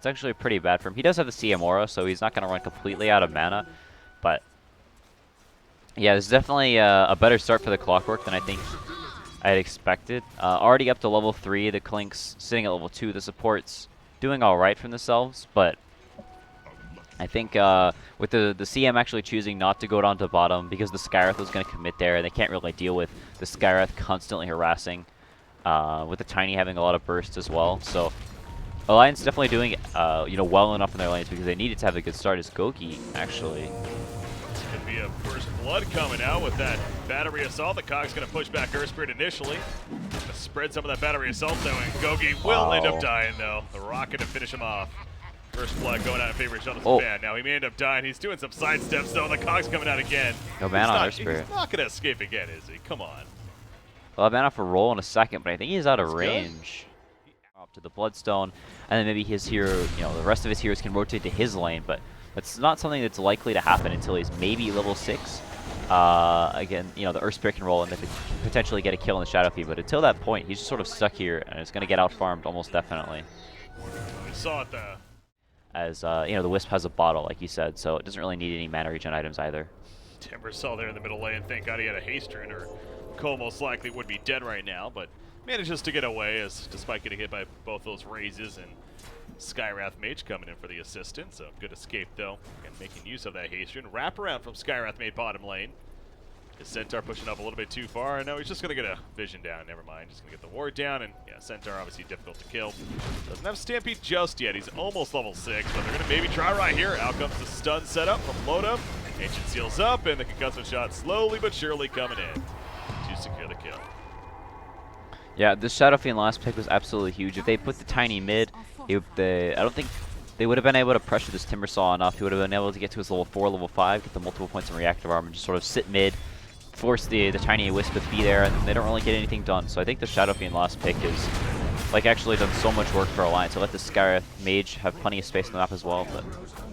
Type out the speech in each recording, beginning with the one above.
That's actually pretty bad for him. He does have the CM aura, so he's not going to run completely out of mana. But yeah, this is definitely a better start for the Clockwork than I think I had expected. Already up to level 3, the Clinks sitting at level 2. The supports doing all right for themselves, but I think with the CM actually choosing not to go down to bottom because the Skywrath was going to commit there, and they can't really deal with the Skywrath constantly harassing, with the Tiny having a lot of burst as well. So Alliance definitely doing well enough in their lanes because they needed to have a good start. As Goki actually. It's going to be a first blood coming out with that battery assault. The Cog's going to push back Earth Spirit initially. Going to spread some of that battery assault though, and Goki will end up dying though. The rocket to finish him off. First blood going out in favor of Jonathan Fan. Now he may end up dying. He's doing some side steps though. The Cog's coming out again. No mana on Earth Spirit. He's not going to escape again, is he? Come on. Well, I'll have mana for roll in a second, but I think he's out of range. Up to the Bloodstone, and then maybe his hero, the rest of his heroes can rotate to his lane, but that's not something that's likely to happen until he's maybe level 6. Again, the Earth Spirit can roll and potentially get a kill in the Shadow Fiend, but until that point, he's just sort of stuck here, and it's going to get out-farmed almost definitely. We saw it though. As, the Wisp has a bottle, like you said, so it doesn't really need any mana regen items either. Timbersaw there in the middle lane. Thank God he had a haste rune, or Kole most likely would be dead right now, but manages to get away as despite getting hit by both those raises, and Skywrath Mage coming in for the assistant, so good escape though, and making use of that haste rune. Wrap around from Skywrath Mage bottom lane. Is Centaur pushing up a little bit too far? No, he's just going to get a vision down. Never mind. Just going to get the ward down. And yeah, Centaur obviously difficult to kill. Doesn't have Stampede just yet. He's almost level 6, but they're going to maybe try right here. Out comes the stun setup from Loda. Ancient seals up, and the concussive shot slowly but surely coming in to secure the kill. Yeah, this Shadow Fiend last pick was absolutely huge. If they put the Tiny mid, I don't think they would have been able to pressure this Timbersaw enough. He would have been able to get to his level 4, level 5, get the multiple points in reactive armor, and just sort of sit mid, force the Tiny Wisp to be there, and they don't really get anything done. So I think the Shadow Fiend last pick is actually done so much work for Alliance. So let the Skywrath Mage have plenty of space on the map as well. But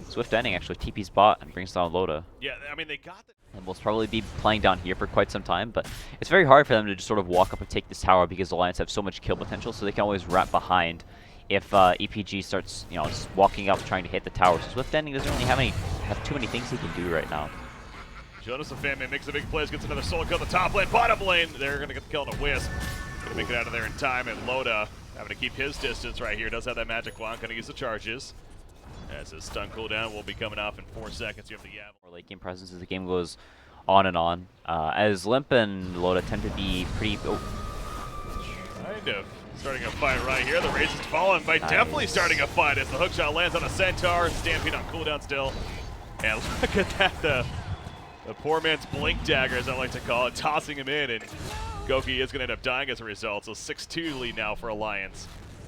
Swiftending actually TP's bot and brings down Loda. Yeah, I mean, they got the... And will probably be playing down here for quite some time, but it's very hard for them to just sort of walk up and take this tower because Alliance have so much kill potential, so they can always wrap behind if EPG starts, just walking up trying to hit the tower. So Swiftending doesn't really have too many things he can do right now. Jonas and Fanman makes a big play, gets another solo kill in the top lane, bottom lane. They're going to get the kill on a Wisp. Going to make it out of there in time, and Loda having to keep his distance right here. Does have that magic wand, going to use the charges. As his stun cooldown will be coming off in 4 seconds. You have the Yav. More late game presence as the game goes on and on. As Limp and Loda tend to be pretty... Kind of starting a fight right here. The Raze is falling by definitely starting a fight as the hookshot lands on a Centaur. Stampede on cooldown still. And look at that, the poor man's blink dagger, as I like to call it, tossing him in, and Goki is going to end up dying as a result. So 6-2 lead now for Alliance.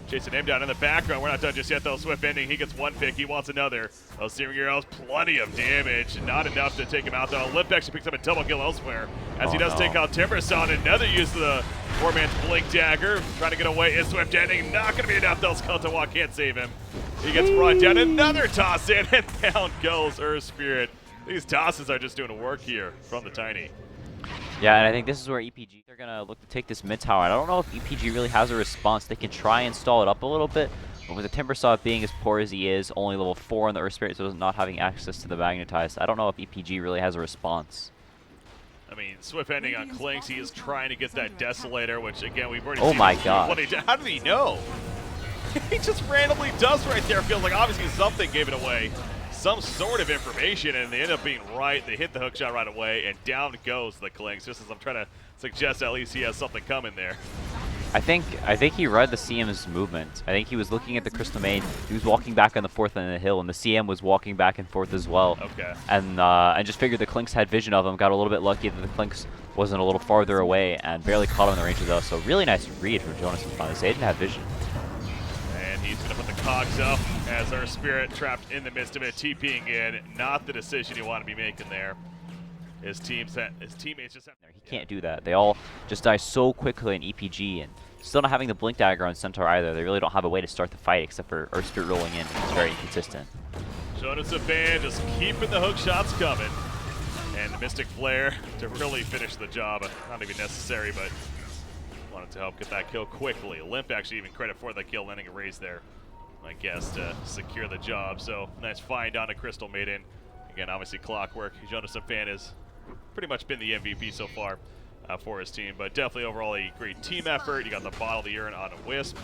Chasing him down in the background. We're not done just yet though. Swiftending, he gets one pick, he wants another. Those Searing Arrows, plenty of damage. Not enough to take him out though. Limp actually picks up a double kill elsewhere as he does take out Timbersaw. Another use of the poor man's blink dagger. Trying to get away is Swiftending. Not going to be enough though. Skeleton Walk can't save him. He gets brought down. Another toss in, and down goes Earth Spirit. These tosses are just doing work here from the Tiny. Yeah, and I think this is where EPG, they're going to look to take this mid tower. I don't know if EPG really has a response. They can try and stall it up a little bit, but with the Timbersaw being as poor as he is, only level 4 on the Earth Spirit, so not having access to the Magnetized, I don't know if EPG really has a response. I mean, Swiftending on Clinks, he is trying to get that Desolator, which again, we've already seen. Oh my god. How did he know? He just randomly does right there. Feels like obviously something gave it away. Some sort of information, and they end up being right. They hit the hookshot right away, and down goes the Clinks, just as I'm trying to suggest at least he has something coming there. I think he read the CM's movement. I think he was looking at the Crystal Maid. He was walking back on the 4th end of the hill, and the CM was walking back and forth as well. Okay. And just figured the Clinks had vision of him. Got a little bit lucky that the Clinks wasn't a little farther away, and barely caught him in the range of those. So really nice read from Jonas and Fonz. They didn't have vision. He's going to put the cogs up as our Spirit trapped in the midst of it, TPing in. Not the decision you want to be making there. His teammates just have... He can't do that. They all just die so quickly in EPG, and still not having the Blink Dagger on Centaur either. They really don't have a way to start the fight except for Earth Spirit rolling in. It's very inconsistent. Jonas and Fan just keeping the hook shots coming. And the Mystic Flare to really finish the job. Not even necessary, but wanted to help get that kill quickly. Limp actually even credit for the kill, landing a raise there. I guess, to secure the job. So nice find on a Crystal Maiden. Again, obviously Clockwork. Jonathan Fan has pretty much been the MVP so far for his team, but definitely overall a great team effort. You got the Bottle of the Urine on a Wisp.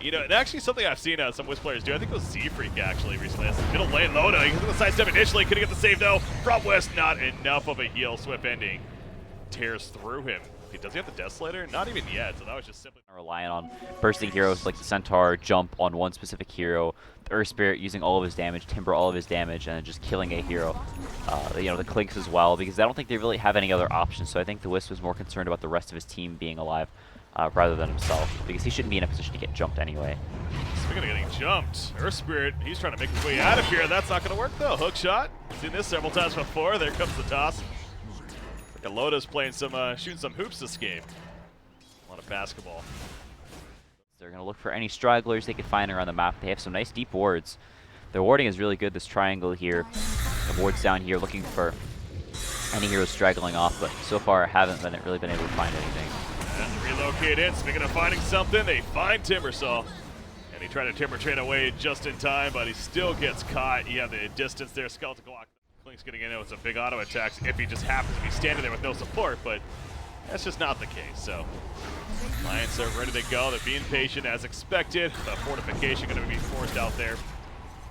You know, and actually something I've seen some Wisp players do, I think it was Z-Freak actually recently. That's middle lane Loda, he gets the sidestep initially, couldn't get the save though. From Wisp, not enough of a heal. Swiftending tears through him. Does he have the Desolator? Not even yet, so that was just simply relying on bursting heroes like the Centaur, jump on one specific hero, the Earth Spirit using all of his damage, Timber all of his damage, and then just killing a hero. You know, the Clinks as well, because I don't think they really have any other options, so I think the Wisp was more concerned about the rest of his team being alive rather than himself, because he shouldn't be in a position to get jumped anyway. Speaking of getting jumped, Earth Spirit, he's trying to make his way out of here. That's not going to work though. Hook shot, seen this several times before. There comes the toss. Like Loda's playing some, shooting some hoops this game. A lot of basketball. They're going to look for any stragglers they can find around the map. They have some nice deep wards. Their warding is really good, this triangle here. The wards down here looking for any heroes straggling off, but so far I haven't really been able to find anything. And relocate in, speaking of finding something, they find Timbersaw. And he tried to Timber Train away just in time, but he still gets caught. You have the distance there, Skeleton Clock. Clink's getting in, it's a big auto attack if he just happens to be standing there with no support, but that's just not the case. So Alliance are ready to go. They're being patient as expected. The fortification going to be forced out there.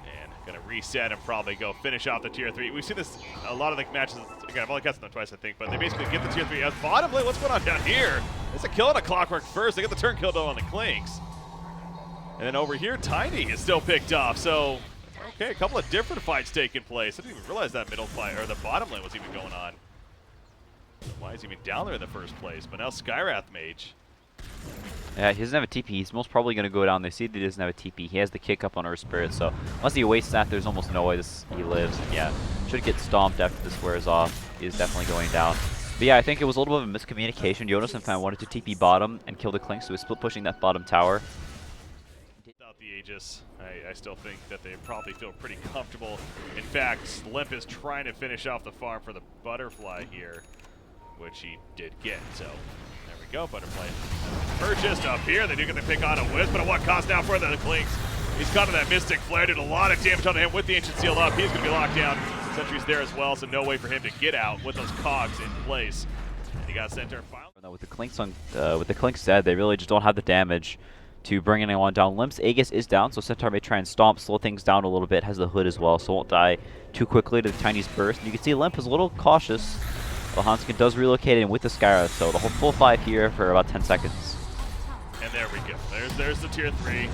And going to reset and probably go finish off the tier 3. We've seen this a lot of the matches. Again, I've only cast them twice, I think, but they basically get the tier 3 as bottom lane. What's going on down here? It's a kill on a Clockwork first. They get the turn kill though on the Clinks. And then over here, Tiny is still picked off. So, okay, a couple of different fights taking place. I didn't even realize that middle fight, or the bottom lane was even going on. Why is he even down there in the first place? But now Skywrath Mage. Yeah, he doesn't have a TP. He's most probably going to go down there. See that he doesn't have a TP. He has the kick up on Earth Spirit, so unless he wastes that, there's almost no way he lives. And yeah, should get stomped after this wears off. He is definitely going down. But yeah, I think it was a little bit of a miscommunication. Jonas and Fan wanted to TP bottom and kill the Clink, so he was split pushing that bottom tower. Without the Aegis, I still think that they probably feel pretty comfortable. In fact, Limp is trying to finish off the farm for the Butterfly here, which he did get, so there we go. Butterfly purchased up here. They do get the pick on a Wisp, but at what cost now for the Clinks? He's caught in that Mystic Flare, did a lot of damage on him with the Ancient Seal up. He's going to be locked down. Sentry's there as well, so no way for him to get out with those cogs in place. And he got Centaur final. With the Clinks dead, they really just don't have the damage to bring anyone down. Limp's Aegis is down, so Centaur may try and stomp, slow things down a little bit. Has the hood as well, so won't die too quickly to the Chinese burst. And you can see Limp is a little cautious. Well, Hanskin does relocate in with the Skywrath, so the whole full 5 here for about 10 seconds. And there we go. There's the tier 3.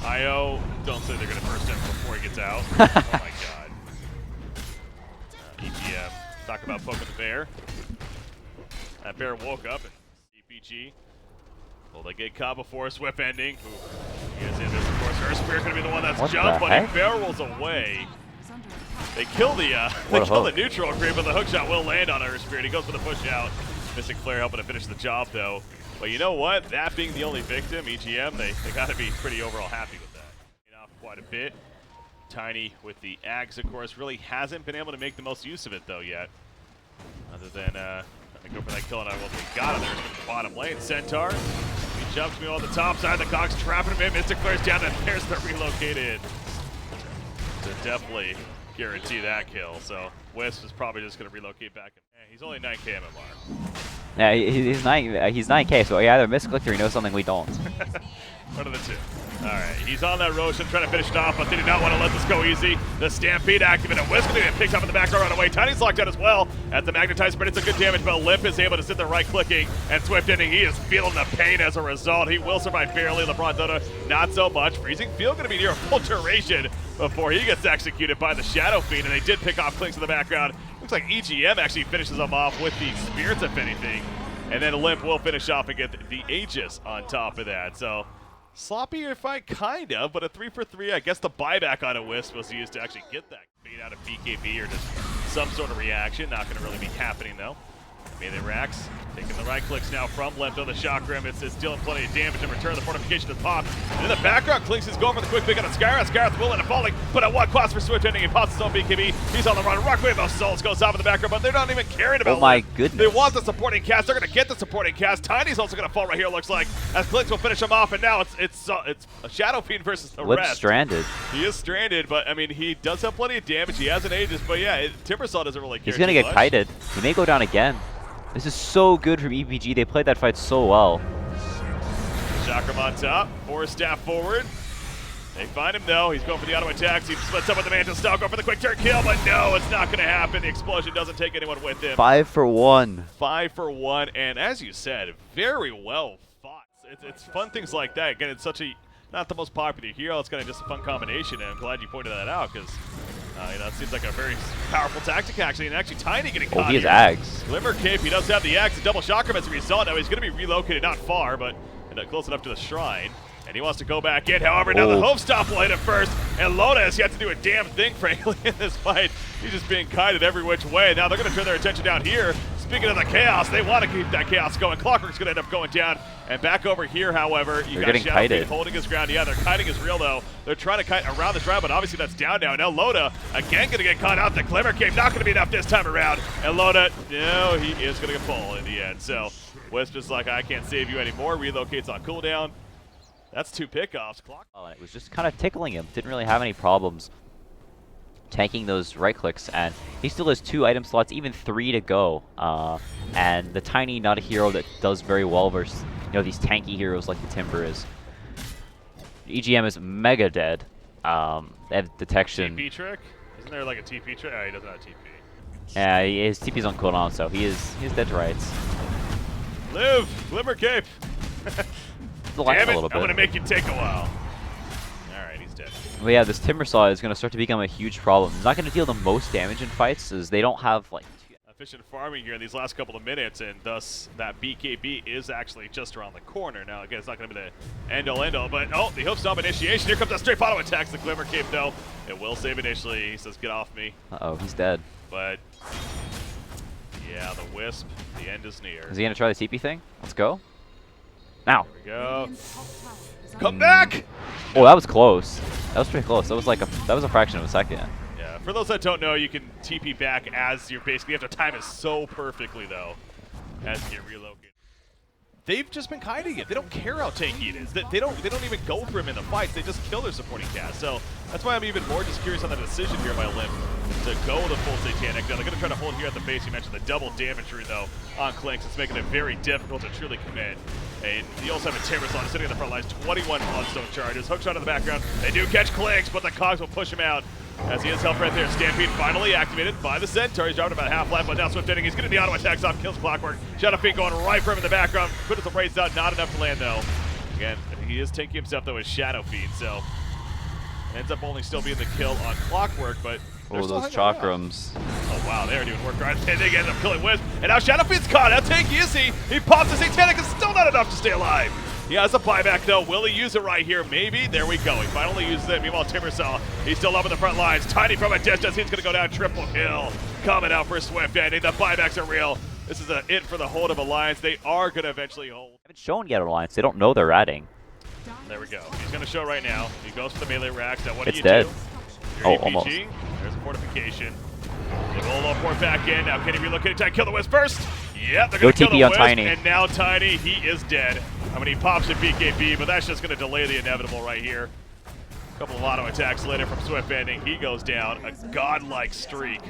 IO, don't say they're going to burst him before he gets out. Oh my god. EPM, talk about poking the bear. That bear woke up and EPG. Will they get caught before Swiftending? He is in this, of course. Earth Spirit going to be the one that's jumped, but he barrels away. They kill the neutral creep, but the hookshot will land on Earth Spirit. He goes for the push out. Mystic Flare helping to finish the job, though. But you know what? That being the only victim, EGM, they got to be pretty overall happy with that. Off quite a bit. Tiny with the Ags, of course, really hasn't been able to make the most use of it, though, yet. Other than trying to go for that kill, and I will take got him there from the bottom lane. Centaur, he jumps me on the top side. The cogs trapping him in. Mystic Flare's down, and there's the relocated. So definitely guarantee that kill. So Wisp is probably just going to relocate back. He's only 9k MMR. Yeah, he's 9k, so he either misclicked or he knows something we don't. One of the two. Alright, he's on that Roshan trying to finish it off, but they do not want to let this go easy. The Stampede activated. Wisp going to get picked up in the back row right away. Tiny's locked out as well at the Magnetized Sprint. It's a good damage, but Limp is able to sit there right clicking, and Swiftending, he is feeling the pain as a result. He will survive barely. LeBron Dota, not so much. Freezing Field going to be near a full duration before he gets executed by the Shadow Fiend, and they did pick off Clinks in the background. Looks like EGM actually finishes them off with the Spirits, if anything. And then Limp will finish off and get the Aegis on top of that. So sloppier fight, kind of, but a 3-for-3. I guess the buyback on a Wisp was used to actually get that bait out of BKB or just some sort of reaction. Not going to really be happening, though. Melee racks. Taking the right clicks now from Limmp on the shock rim. It's dealing plenty of damage in return. The fortification is popped. And in the background, Klinks is going for the quick pick on Skyrath. Skyrath will end up falling, but at one cost for Swiftending. He pops his own BKB. He's on the run. Rockwave of Souls goes off in the background, but they're not even caring about Oh my Limmp. goodness. They want the supporting cast. They're going to get the supporting cast. Tiny's also going to fall right here, looks like, as Klinks will finish him off. And now it's a Shadow Fiend versus the Limp's rest. stranded. He is stranded, but I mean, he does have plenty of damage. He has an Aegis, but yeah, Timbersaw doesn't really care. He's going to get kited. He may go down again. This is so good from EPG. They played that fight so well. Chakram on top, Force staff forward. They find him though. He's going for the auto attacks. He splits up with the Mantle Style, going for the quick turn kill, but no, it's not going to happen. The explosion doesn't take anyone with him. 5 for 1. 5 for 1, and as you said, very well fought. It's fun things like that. Again, it's such a not the most popular hero. It's kind of just a fun combination, and I'm glad you pointed that out because you know, it seems like a very powerful tactic actually, and actually Tiny getting caught. Oh, he has here. Ags. Glimmer Cape, he does have the Axe, a double chakram as a result. Now he's going to be relocated not far, but close enough to the shrine. And he wants to go back in. However, now the Hope Stop will hit him first, and Loda has yet to do a damn thing, frankly, in this fight. He's just being kited every which way. Now they're going to turn their attention down here. Speaking of the chaos, they want to keep that chaos going. Clockwork's going to end up going down. And back over here, however, you got Shadow Fiend holding his ground. Yeah, their kiting is real, though. They're trying to kite around the shrine, but obviously that's down now. Now Loda, again, going to get caught out. The Glimmer Cape not going to be enough this time around. And Loda, no, he is going to fall in the end. So Wisp is like, I can't save you anymore. Relocates on cooldown. That's 2 pickoffs. And it was just kind of tickling him. Didn't really have any problems tanking those right clicks, and he still has 2 item slots, even 3 to go. And the Tiny, not a hero that does very well versus these tanky heroes like the Timber is. EGM is mega dead. They have detection. TP trick? Isn't there like a TP trick? Oh, he doesn't have TP. Yeah, his TP's on cooldown, so he's dead to rights. Live, Glimmer Cape. Damn it, A little bit. I'm gonna make you take a while. Alright, he's dead. But yeah, this Timbersaw is going to start to become a huge problem. It's not going to deal the most damage in fights, as they don't have like efficient farming here in these last couple of minutes, and thus that BKB is actually just around the corner. Now again, it's not going to be the end-all, but oh, the Hope Stop initiation. Here comes a straight auto attacks. The Glimmer Cape though, it will save initially. He says, "Get off me." Uh-oh, he's dead. But yeah, the Wisp, the end is near. Is he going to try the TP thing? Let's go. Now. There we go. Come back! Oh, that was close. That was pretty close. That was a fraction of a second. Yeah, for those that don't know, you can TP back as you're basically, you have to time it so perfectly though, as you get relocated. They've just been kiting it. They don't care how tanky it is. They don't even go for him in the fights. They just kill their supporting cast. So that's why I'm even more just curious on the decision here by Limmp to go the full Satanic. Now they're going to try to hold here at the base. You mentioned the double damage route though on Klinks. It's making it very difficult to truly commit. And you also have a Timbersaw sitting in the front lines, 21 Bloodstone charges. Hookshot in the background. They do catch Klinks, but the Cogs will push him out as he is health right there. Stampede finally activated by the Centaur. He's dropped about half life, but now Swiftending. He's getting the auto attacks off, kills Clockwork. Shadow Fiend going right for him in the background. Put the raise out, not enough to land though. Again, he is tanking himself though with Shadow Fiend, so ends up only still being the kill on Clockwork, but oh, those chakrams. Oh wow, they are doing work right. And they end up killing Wisp. And now Shadow Fiend's caught. How tanky is he? He pops the Satanic. It's still not enough to stay alive. He has a buyback though. Will he use it right here? Maybe. There we go. He finally uses it. Meanwhile, Timbersaw, he's still up in the front lines. Tiny from a distance. He's going to go down. Triple kill. Coming out for Swiftending. The buybacks are real. This is it for the hold of Alliance. They are going to eventually hold. They haven't shown yet Alliance. They don't know they're adding. There we go. He's going to show right now. He goes for the melee racks. Now what do It's you dead. do? Your EPG. Almost. There's a fortification. The Golo port back in. Now can he relocate and try to kill the Wisp first? Yep, they're going to kill the TP on Wisp. Tiny. And now Tiny, he is dead. I mean, he pops a BKB, but that's just going to delay the inevitable right here. A couple of auto attacks later from Swiftending. He goes down. A godlike streak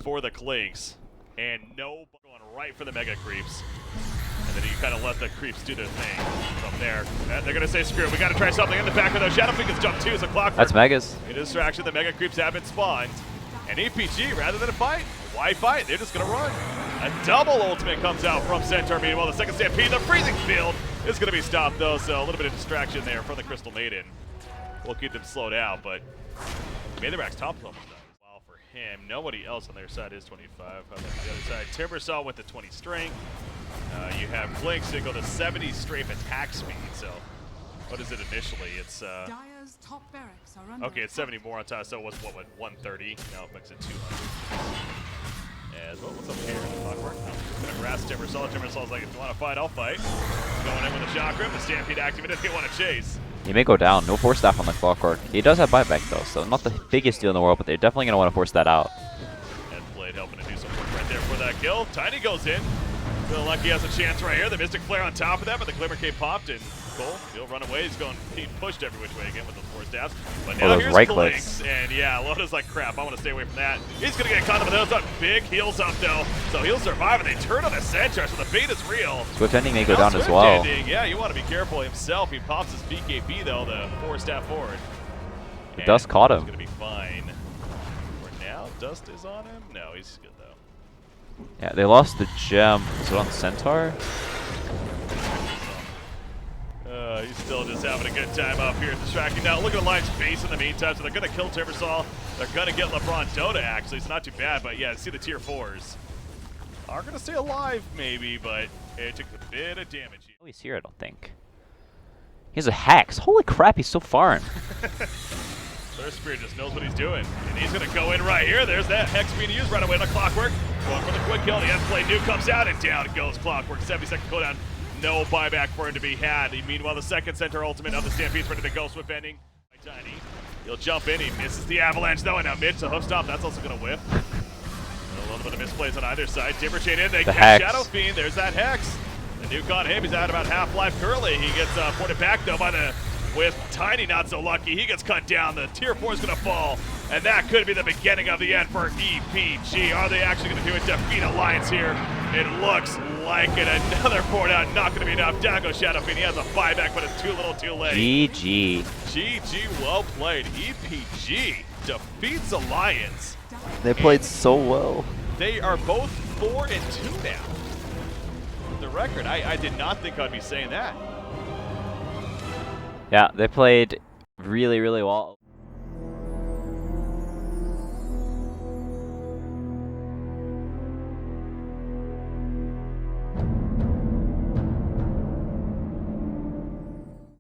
for the Klinks. And no going right for the Mega Creeps. And then you kind of let the Creeps do their thing from there. And they're going to say, screw it. We got to try something in the back of those. Shadow Fiend gets jumped too, so Clockwork. That's Megas. In distraction, the Mega Creeps have been spawned. And EPG, rather than a fight, why fight? They're just going to run. A double ultimate comes out from Centaur. Meanwhile, the second Stampede, the freezing field is going to be stopped, though, so a little bit of distraction there from the Crystal Maiden. We'll keep them slowed out, but Maiderack's top level well for him. Nobody else on their side is 25. How about the other side? Timbersaw with the 20 strength. You have Klinks that go to 70 strafe attack speed, so what is it initially? It's Top barracks are under okay, it's 70 more on top, so it was what, 130? Now it makes it 200. As well, what's up here? Clockwork. No, past Timbersol. Timbersol's like, if you want to fight, I'll fight. Going in with a chakra, the Stampede activated, they want to chase. He may go down. No force staff on the Clockwork. He does have buyback though, so not the biggest deal in the world, but they're definitely going to want to force that out. And Blade helping to do some work right there for that kill. Tiny goes in. Feeling like he has a chance right here. The Mystic Flare on top of that, but the Glimmer Cape popped, and Cole, he'll run away. He's going being pushed every which way again with those force stabs. But now those here's right Clinks, and yeah, Loda's like, crap, I want to stay away from that. He's going to get caught up with those on big heals up, though. So he'll survive, and they turn on the Centaur, so the bait is real. Swiftending may go Now down as well. Swiftending, yeah, you want to be careful himself. He pops his BKB, though, the force staff forward. The Dust caught him. He's going to be fine. For now, Dust is on him? No, he's good, though. Yeah, they lost the gem. Was it on Centaur? He's still just having a good time up here, distracting. Now, look at Alliance base in the meantime, so they're going to kill Timbersol. They're going to get LeBron Dota, actually. It's not too bad, but yeah, see the tier 4s. Are going to stay alive, maybe, but it took a bit of damage. Oh, he's here, I don't think. He has a Hex. Holy crap, he's so far. Thirst Spirit just knows what he's doing, and he's going to go in right here. There's that Hex being used right away on the Clockwork. Going for the quick kill. The Endplay Nuke comes out, and down goes Clockwork. 70-second cooldown. No buyback for him to be had. Meanwhile, the second center ultimate of the Stampede's ready to go. Swiftending. Tiny. He'll jump in. He misses the avalanche, though, and now Mitch, the hook stop. That's also going to whiff. A little bit of misplays on either side. Timberchain in. They catch Shadow Fiend. There's that Hex. The nuke on him. He's at about half-life currently. He gets ported back, though, by the with Tiny not so lucky. He gets cut down. The tier 4 is going to fall. And that could be the beginning of the end for EPG. Are they actually going to do it? Defeat Alliance here. It looks like it. Another port out. Not going to be enough. Down goes Shadow Fiend. He has a buyback, but it's too little too late. GG. GG, well played. EPG defeats Alliance. They played so well. They are both 4-2 now. The record. I did not think I'd be saying that. Yeah, they played really, really well.